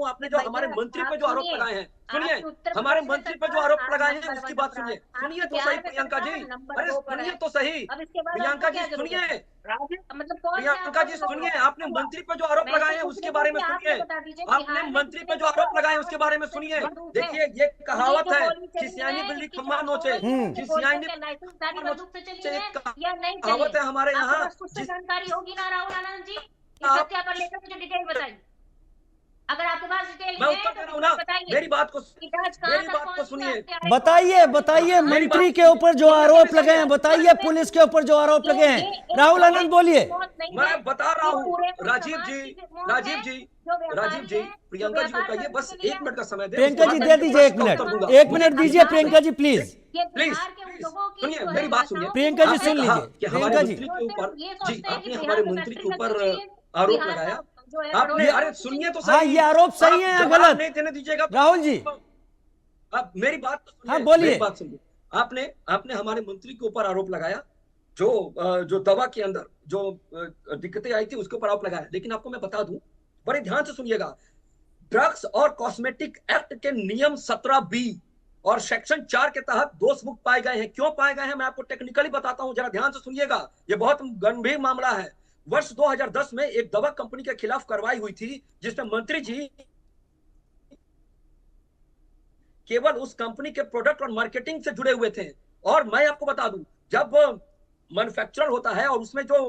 हूँ, आपने जो हमारे भैया, मंत्री पे आप जो आरोप सुनिए। लगाए हैं, सुनिए, आपकी उत्तर हमारे प्रदेश में मंत्री पर जो सरकार आरोप 8 लगाए हैं नंबर उसकी पर बात चल रहा सुनिए, है। सुनिए आपके तो सही बिहार में प्रियंका जी, सरकार नंबर अरे 2 पर सुनिए है। तो सही अब इसके बाद प्रियंका आपको जी, क्या जरूरत सुनिए है? मतलब कौन से प्रियंका आपको जी, जरूरत सुनिए, है? आपने मंत्री पर जो आरोप मैं लगाए तो हैं पूछ उसके रही हूँ बारे कि में आप सुनिए, ये बता दीजिए आपने बिहार में मंत्री जितने पर जो आरोप लगाए हैं उसके बारे में से सुनिए। बंदूक है, देखिए, ये तो कहावत जो है, गोली चली खिसियानी है, बिल्ली इसकी खम्मा जांच हो नोचे, रही है कि गोलियों खिसियानी के लाइसेंसधारी बिल्ली बंदूक से चली नोचे, है एक या नहीं चली कहावत है। है हमारे आपके यहाँ, पास कुछ तो जिस जानकारी होगी ना राहुल आनंद जी? इस आप हत्या पर लेकर मुझे डिटेल बताइए। अगर आपके पास डिटेल मैं है उत्तर तो दे रहा हूँ डिटेल ना, बताइए मेरी बात को कि जांच कहाँ मेरी तक बात को पहुंची है, सुनिए, हत्यारे कौन बताइए थे, बताइए मेरी बात मंत्री के ऊपर जो सुनिए आरोप मेरी लगे हैं, सुनिए, बताइए पुलिस के ऊपर जो आरोप लगे ये हैं। एक राहुल व्यक्ति आनंद की बोलिए। मौत नहीं है, मैं बता रहा ये हूँ, पूरे कुछ राजीव समाज जी, की मौत राजीव है। जी, जो राजीव व्यापारी जी, है, जो प्रियंका जी को व्यापार कहिए करने बस के लिए 1 मिनट का समय दे, उसके प्रियंका बाद जी मैं दे इनके दीजिए एक प्रश्न का मिनट, उत्तर दूंगा। एक मिनट दीजिए प्रियंका जी प्लीज। ये प्लीज बिहार के उन प्लीज लोगों की सुनिए, जो मेरी है बात सुनिए। भाषाओं की प्रियंका जी मौत है आपने सुन कहा लीजिए, कि हमारे प्रियंका जी। मंत्री जो के सिर्फ ऊपर, ये जी, सोचते हैं कि आपने बिहार हमारे में मंत्री के फैक्ट्री ऊपर लगनी चाहिए, आरोप बिहार लगाया, का जो है आपने, बढ़ोतरी अरे होनी सुनिए चाहिए। तो हाँ, सही, ये आरोप सही आप है या जवाब गलत? नहीं देने दीजिएगा राहुल जी, तो आप मेरी बात तो हाँ सुनिए, बोलिए। मेरी बात सुनिए। आपने आपने हमारे मंत्री के ऊपर आरोप लगाया, जो जो दवा के अंदर जो दिक्कतें आई थी उसके ऊपर आरोप लगाया, लेकिन आपको मैं बता दूं, बड़े ध्यान से सुनिएगा, ड्रग्स और कॉस्मेटिक एक्ट के नियम 17B और सेक्शन 4 के तहत दोष मुक्त पाए गए हैं। क्यों पाए गए हैं मैं आपको टेक्निकली बताता हूं, जरा ध्यान से सुनिएगा, ये बहुत गंभीर मामला है। वर्ष 2010 में एक दवा कंपनी के खिलाफ कार्रवाई हुई थी, जिसमें मंत्री जी केवल उस कंपनी के प्रोडक्ट और मार्केटिंग से जुड़े हुए थे। और मैं आपको बता दूं, जब मैन्युफैक्चरर होता है और उसमें जो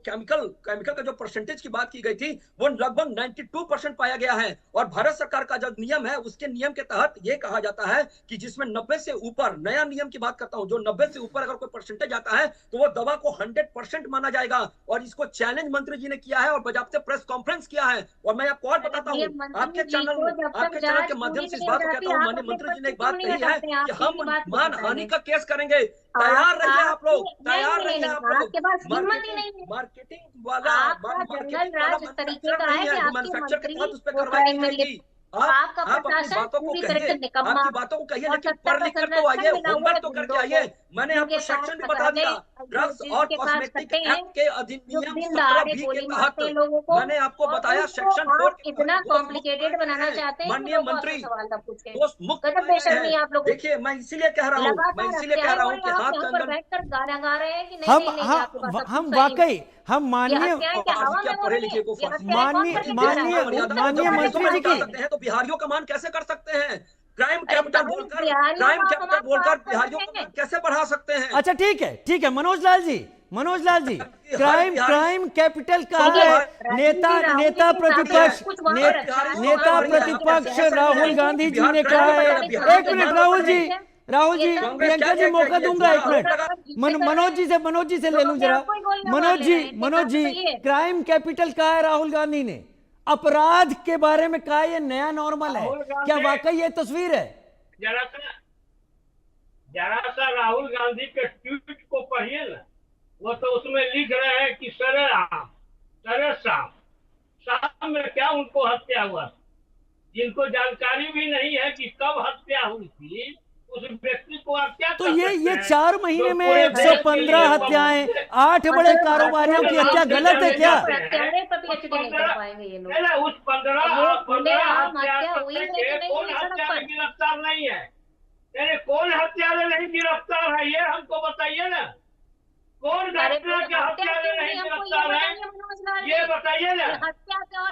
केमिकल का जो परसेंटेज की बात की गई थी वो लगभग 92% पाया गया है। और भारत सरकार का जो नियम है उसके नियम के तहत यह कहा जाता है कि जिसमें 90 से ऊपर, नया नियम की बात करता हूं, जो 90 से ऊपर अगर कोई परसेंटेज आता है तो वो दवा को 100% माना जाएगा। और इसको चैलेंज मंत्री जी ने किया है और बजाबते प्रेस कॉन्फ्रेंस किया है। और मैं आपको और बताता हूं, ये मंत्री जी को जब तक आपके चैनल जांच के माध्यम पूरी से इस नहीं हो बात को कहता जाती, हूं, आप माननीय अपने मंत्री पद जी ने से एक क्यों बात नहीं कही है हटाते हैं? कि आप हम मेरी बात को मानहानि बताइए। का केस करेंगे। तैयार रहिए आप लोग, तैयार रहिए आप लोग। आपके पास हिम्मत ही नहीं है। मार्केटिंग वाला आपका जंगल मार्केटिंग वाला राज इस तरीके मैन्युफैक्चरर का नहीं है कि है जो आपके मैन्युफैक्चर के मंत्री तहत उस पर वो कार्रवाई की क्राइम में जाएगी। आपका आप अपनी प्रशासन बातों को पूरी तरह कहिए, से निकम्मा आपकी बातों को कहिए, और लेकिन सत्ता पढ़ का लिख कर तो संरक्षण आइए, मिला हुआ होमवर्क है तो करके गुंडों को, आइए। मैंने जिनके आपको पास सेक्शन भी बता हथियार दिया, है, ड्रग्स और जिनके पास कॉस्मेटिक कट्टे हैं, एक्ट के जो अधिनियम दिन दहाड़े 17B के गोली मारते हैं तहत लोगों को, मैंने आपको और बताया उनको सेक्शन 4 आप के तहत इतना दोष मुक्त पाए कॉम्प्लिकेटेड गए बनाना हैं। चाहते हैं कि माननीय लोग कौन सा मंत्री, सवाल तब पूछे। दोष मुक्त गजब पाए गए बेशर्मी हैं। आप लोगों देखिए, मैं इसीलिए कह रहा की। हूं, मैं लगातार इसीलिए कह हत्याएं रहा हो हूं रही कि हैं, आप हाथ यहाँ पर कंगन, बैठकर गाना गा रहे हैं कि नहीं नहीं नहीं आपके पास सब कुछ हम सही है। वाकई हम ये माननीय हत्याएं क्या आज हवा क्या में हो पढ़े रही लिखे हैं? को ये फांसी, हत्याएं कौन माननीय करके जा रहा है? माननीय मर्यादा को माननीय जब पुलिस मंत्री वाले जी निकाल की सकते हैं तो बिहारियों का मान कैसे कर सकते हैं? क्राइम अरे कैपिटल भाई, बोलकर, बिहारियों क्राइम का कैपिटल अपमान तो बोलकर आप कर बिहारियों रहे का हैं। मान कैसे बढ़ा सकते हैं? अच्छा ठीक है मनोज लाल जी हर क्राइम बिहारी क्राइम कैपिटल कहा तो है। राजीव नेता जी, राहुल जी नेता के हिसाब से प्रतिपक्ष सब कुछ वहाँ पर अच्छा है, नेता वहाँ पर प्रतिपक्ष क्या है? राहुल गांधी जी बिहार ने क्राइम कहा है। कैपिटल है, बिहार एक के मिनट मान राहुल पर जी, नहीं। राहुल जी, कांग्रेस प्रियंका जी क्या मौका ये दूंगा, एक झूठा आरोप लगा? मिनट। मनोज जी से ले लूं जरा। मनोज जी क्राइम कैपिटल कहा है राहुल गांधी ने, अपराध के बारे में कहा ये नया नॉर्मल है। क्या वाकई ये तस्वीर है? जरा सा राहुल गांधी के ट्वीट को पढ़िए ना, वो तो उसमें लिख रहे हैं कि शाम में क्या उनको हत्या हुआ, जिनको जानकारी भी नहीं है कि कब हत्या हुई थी, उस व्यक्ति को आप क्या तो कर ये सकते हैं? 4 महीने जो में पूरे देश के 115 लिए हत्याएं, बहुत- 8 बड़े कारोबारियों की हत्या गलत है क्या? हत्यारे पर PhD नहीं कर पाएंगे ये लोग। नहीं, उस 15 खुलेआम हत्या हत्या हुई है कि नहीं कौन हुई सड़क हत्यारे पर? गिरफ्तार नहीं है? यानी कौन हत्यारे नहीं गिरफ्तार है, ये हमको बताइए ना। कौन अरे घटना के हत्यारे नहीं गिरफ्तार है, ये बताइए ना।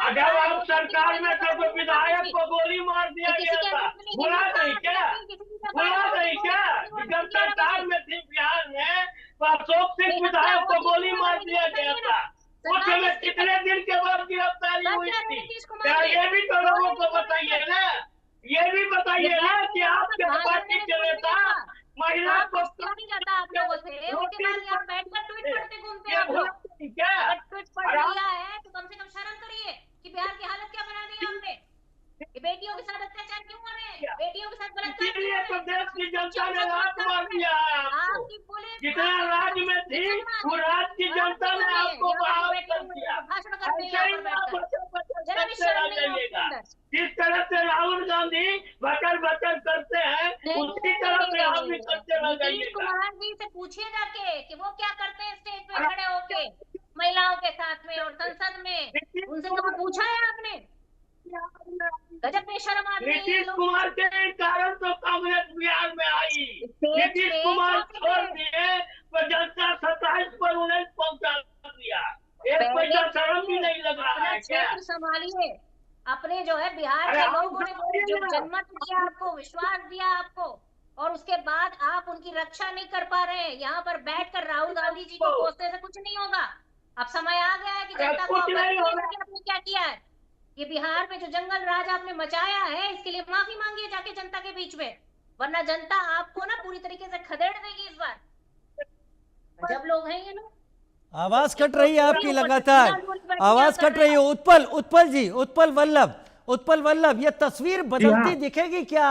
अगर आप सरकार में थे तो विधायक को गोली मार दिया गया था, भुला नहीं क्या? भुला नहीं क्या? जब सरकार में थी बिहार में तो अशोक सिंह विधायक को गोली मार दिया गया था, उस समय कितने दिन के बाद गिरफ्तारी हुई थी? क्या ये भी तो लोगों को बताइए ना, ये भी बताइए ना कि आपके पार्टी के नेता महिला को क्यों नहीं जाता आप लोगों से? उसके बाद यहाँ बैठकर ट्वीट करते घूमते हैं आप लोग। क्या अगर ट्वीट पढ़ लिया है तो कम से कम शर्म करिए कि बिहार की हालत क्या बना दी आपने। ये बेटियों के साथ अत्याचार क्यों हो रहे हैं? बेटियों के साथ बलात्कार क्यों इसीलिए हो तो रहे हैं? देश की जनता ने लात मार दिया है आपको। आपकी पुलिस जितना राज्य में थी वो राज्य की जनता ने आपको बहाल कर दिया। भाषण करते हैं ऐसे ही यहाँ आप पर बैठकर। बचर बचर जरा भी करते शर्म रह नहीं है आपके जाइएगा। अंदर। जिस तरह से राहुल गांधी बचर बचर करते हैं उसी तरह से आप भी करते रह नीतीश जाइएगा। कुमार जी से पूछिए जाके कि वो क्या करते हैं स्टेज पे खड़े होके महिलाओं के साथ में और संसद में। उनसे कभी पूछा है आपने? गजब बेशर्म आदमी है ये नीतीश लोग। कुमार खुद संभालिए। अपने जो है बिहार अरे के आप लोगों ने संभालिए जो ना। जन्मत दिया आपको, विश्वास दिया आपको, और उसके बाद आप उनकी रक्षा नहीं कर पा रहे हैं। यहाँ पर बैठकर राहुल गांधी जी को कोसने से कुछ नहीं होगा। अब समय आ गया है कि अरे जनता को कुछ अवगत नहीं करिए होगा। कि आपने क्या किया है। ये बिहार में जो जंगल राज आपने मचाया है, इसके लिए माफी मांगिए जाके जनता के बीच में, वरना जनता आपको ना पूरी तरीके से खदेड़ देगी इस बार। जब लोग हैं ये लोग, आवाज एक कट तो रही है चोरी आपकी ऊपर से लगातार, चंडाल बैठी आवाज आप कर कट रहे रही है। हो। उत्पल, उत्पल जी, उत्पल वल्लभ, उत्पल वल्लभ, ये तस्वीर बदलती हाँ। दिखेगी क्या